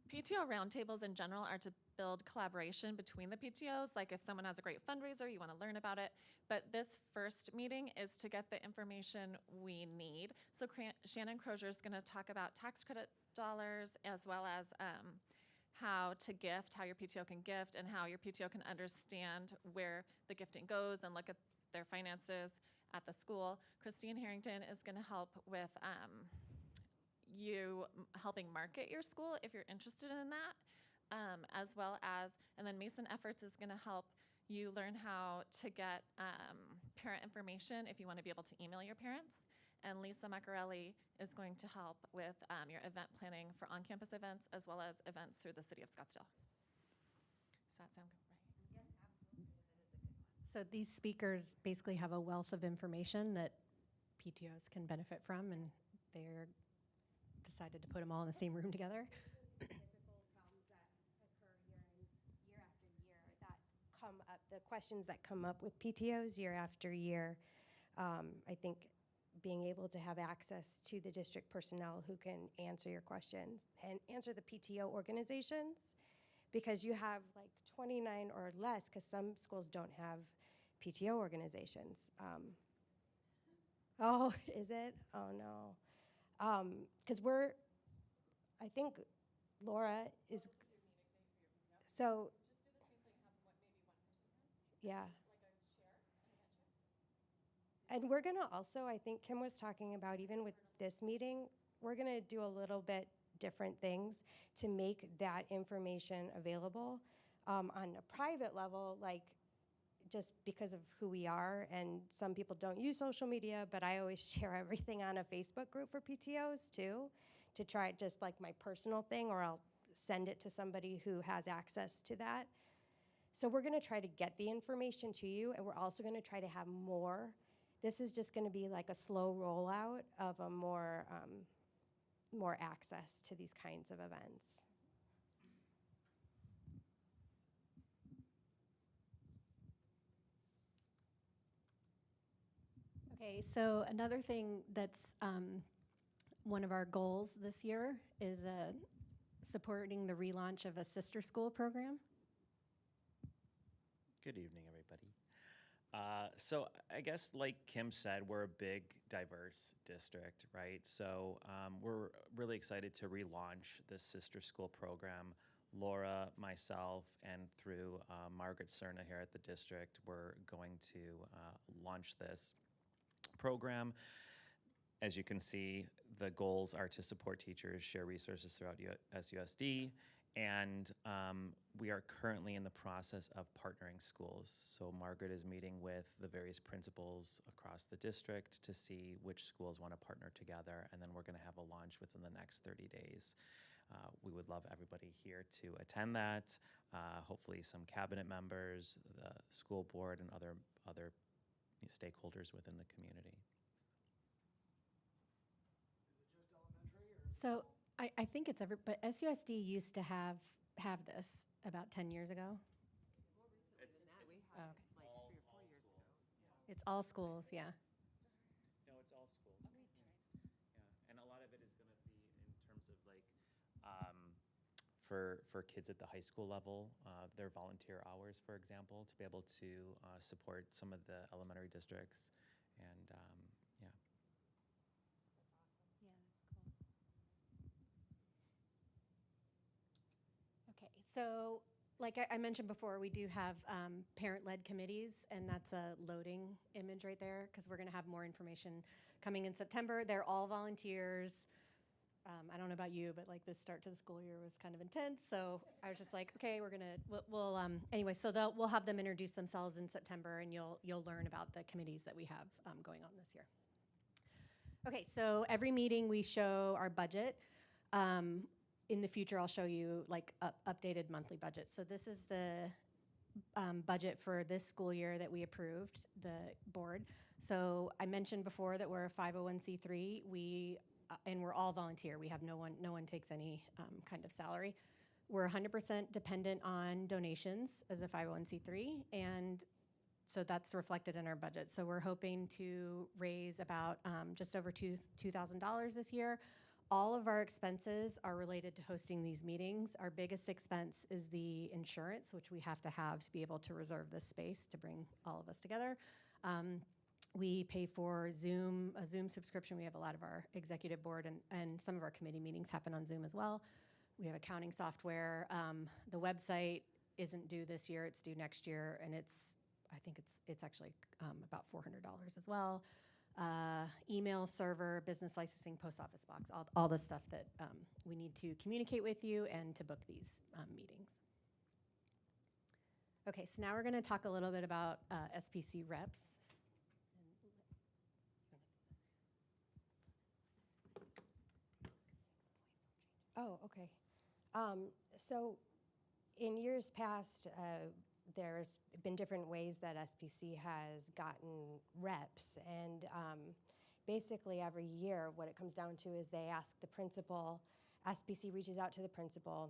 PTO roundtables in general are to build collaboration between the PTOs. Like if someone has a great fundraiser, you want to learn about it. But this first meeting is to get the information we need. So Shannon Crozier is going to talk about tax credit dollars, as well as how to gift, how your PTO can gift, and how your PTO can understand where the gifting goes and look at their finances at the school. Christine Harrington is going to help with you helping market your school if you're interested in that, as well as, and then Mason Efforts is going to help you learn how to get parent information if you want to be able to email your parents. And Lisa Maccarelli is going to help with your event planning for on-campus events, as well as events through the city of Scottsdale. Does that sound good? Right? Yes, absolutely. That is a good one. So these speakers basically have a wealth of information that PTOs can benefit from, and they're decided to put them all in the same room together. Difficult the questions that come up with PTOs year after year. I think being able to have access to the district personnel who can answer your questions and answer the PTO organizations, because you have like 29 or less, because some schools don't have PTO organizations. Oh, is it? Oh, no. Because I think Laura is, so, yeah. And we're gonna also, I think Kim was talking about, even with this meeting, we're gonna do a little bit different things to make that information available. On a private level, like, just because of who we are, and some people don't use social media, but I always share everything on a Facebook group for PTOs too, to try just like my personal thing, or I'll send it to somebody who has access to that. So we're gonna try to get the information to you, and we're also gonna try to have more. This is just gonna be like a slow rollout of a more access to these kinds of events. Okay, so another thing that's one of our goals this year is supporting the relaunch of a sister school program. Good evening, everybody. So I guess like Kim said, we're a big, diverse district, right? So we're really excited to relaunch this sister school program. Laura, myself, and through Margaret Cerna here at the district, we're going to launch this program. As you can see, the goals are to support teachers, share resources throughout SUSD, and we are currently in the process of partnering schools. So Margaret is meeting with the various principals across the district to see which schools want to partner together, and then we're going to have a launch within the next 30 days. We would love everybody here to attend that, hopefully some cabinet members, the school board, and other stakeholders within the community. So I think it's but SUSD used to have this about 10 years ago. Oh, okay. It's all schools, yeah. No, it's all schools. Yeah, and a lot of it is going to be in terms of like, for kids at the high school level, their volunteer hours, for example, to be able to support some of the elementary districts, and yeah. Yeah, that's cool. Okay, so like I mentioned before, we do have parent-led committees, and that's a loading image right there, because we're going to have more information coming in September. They're all volunteers. I don't know about you, but like the start to the school year was kind of intense, so I was just like, okay, we'll anyway, so we'll have them introduce themselves in September, and you'll learn about the committees that we have going on this year. Okay, so every meeting we show our budget. In the future, I'll show you like updated monthly budget. So this is the budget for this school year that we approved, the board. So I mentioned before that we're a 501c3. And we're all volunteer. We have no one takes any kind of salary. We're 100% dependent on donations as a 501c3, and so that's reflected in our budget. So we're hoping to raise about just over $2,000 this year. All of our expenses are related to hosting these meetings. Our biggest expense is the insurance, which we have to be able to reserve this space to bring all of us together. We pay for a Zoom subscription. We have a lot of our executive board and some of our committee meetings happen on Zoom as well. We have accounting software. The website isn't due this year, it's due next year, and I think it's actually about $400 as well. Email server, business licensing, post office box, all the stuff that we need to communicate with you and to book these meetings. Okay, so now we're going to talk a little bit about SPC reps. Oh, okay. So in years past, there's been different ways that SPC has gotten reps, and basically every year what it comes down to is they ask the principal, SPC reaches out to the principal,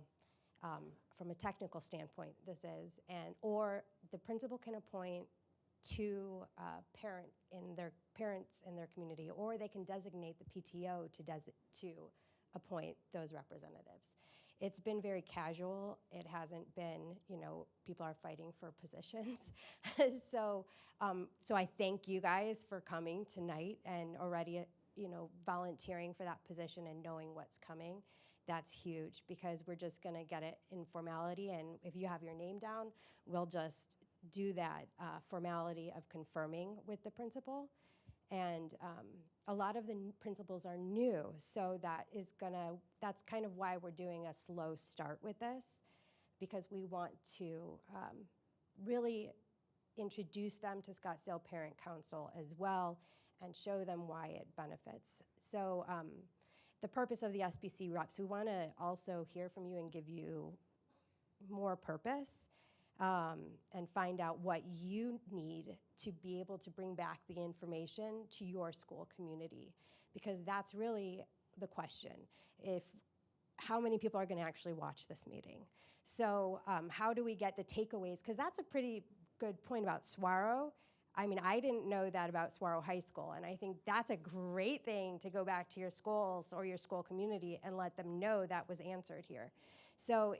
from a technical standpoint, this is, or the principal can appoint two parents in their community, or they can designate the PTO to appoint those representatives. It's been very casual. It hasn't been, people are fighting for positions. So I thank you guys for coming tonight and already, volunteering for that position and knowing what's coming. That's huge, because we're just gonna get it in formality, and if you have your name down, we'll just do that formality of confirming with the principal. And a lot of the principals are new, so that's kind of why we're doing a slow start with this, because we want to really introduce them to Scottsdale Parent Council as well and show them why it benefits. So the purpose of the SBC reps, we want to also hear from you and give you more purpose and find out what you need to be able to bring back the information to your school community, because that's really the question. How many people are going to actually watch this meeting? So how do we get the takeaways? Because that's a pretty good point about Saguaro. I mean, I didn't know that about Saguaro High School, and I think that's a great thing to go back to your schools or your school community and let them know that was answered here. So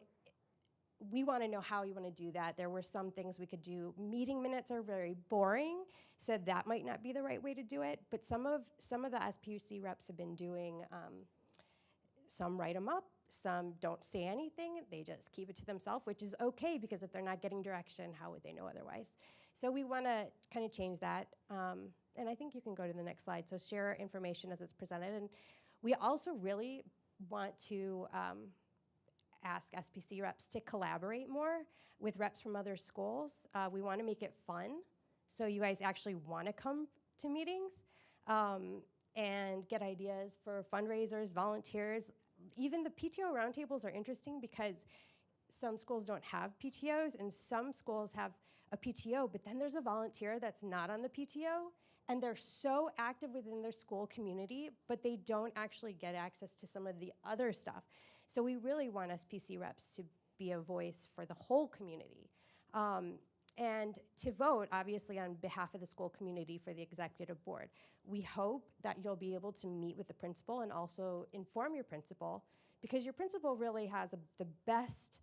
we want to know how you want to do that. There were some things we could do. Meeting minutes are very boring, so that might not be the right way to do it, but some of the SPUC reps have been doing, some write them up, some don't say anything, they just keep it to themselves, which is okay, because if they're not getting direction, how would they know otherwise? So we want to kind of change that, and I think you can go to the next slide. So share information as it's presented, and we also really want to ask SPC reps to collaborate more with reps from other schools. We want to make it fun, so you guys actually want to come to meetings and get ideas for fundraisers, volunteers. Even the PTO roundtables are interesting, because some schools don't have PTOs, and some schools have a PTO, but then there's a volunteer that's not on the PTO, and they're so active within their school community, but they don't actually get access to some of the other stuff. So we really want SPC reps to be a voice for the whole community. And to vote, obviously, on behalf of the school community for the executive board. We hope that you'll be able to meet with the principal and also inform your principal, because your principal really has the best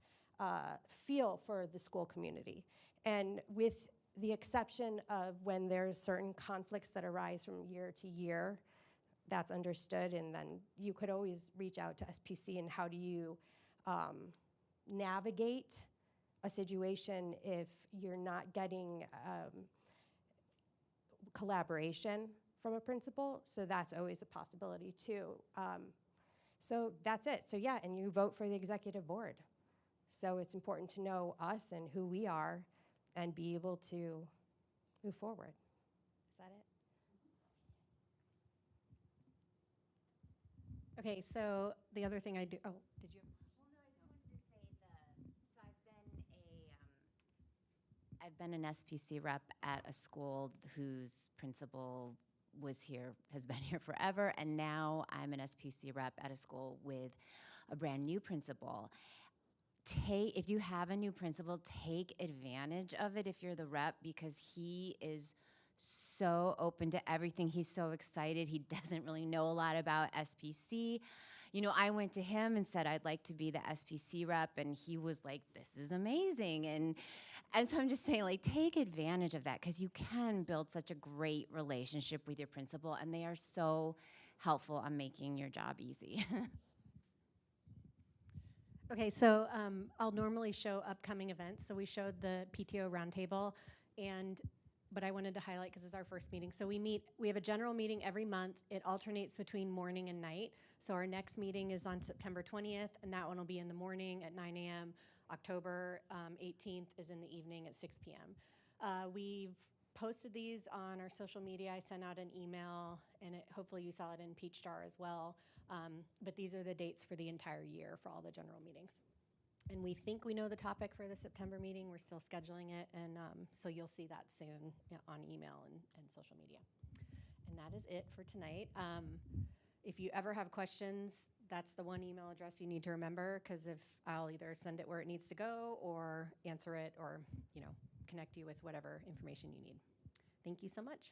feel for the school community. And with the exception of when there's certain conflicts that arise from year to year, that's understood, and then you could always reach out to SPC and how do you navigate a situation if you're not getting collaboration from a principal. So that's always a possibility too. So that's it. So yeah, and you vote for the executive board. So it's important to know us and who we are and be able to move forward. Is that it? Okay, so the other thing I do, oh, did you? Well, no, I just wanted to say so I've been an SPC rep at a school whose principal has been here forever, and now I'm an SPC rep at a school with a brand new principal. If you have a new principal, take advantage of it if you're the rep, because he is so open to everything. He's so excited. He doesn't really know a lot about SPC. I went to him and said, I'd like to be the SPC rep, and he was like, this is amazing. And so I'm just saying, take advantage of that, because you can build such a great relationship with your principal, and they are so helpful on making your job easy. Okay, so I'll normally show upcoming events. So we showed the PTO roundtable, but I wanted to highlight, because it's our first meeting. So we have a general meeting every month. It alternates between morning and night. So our next meeting is on September 20th, and that one will be in the morning at 9 a.m. October 18th is in the evening at 6 p.m. We've posted these on our social media. I sent out an email, and hopefully you saw it in Peach Star as well. But these are the dates for the entire year for all the general meetings. And we think we know the topic for the September meeting. We're still scheduling it, and so you'll see that soon on email and social media. And that is it for tonight. If you ever have questions, that's the one email address you need to remember, because if I'll either send it where it needs to go or answer it or, connect you with whatever information you need. Thank you so much.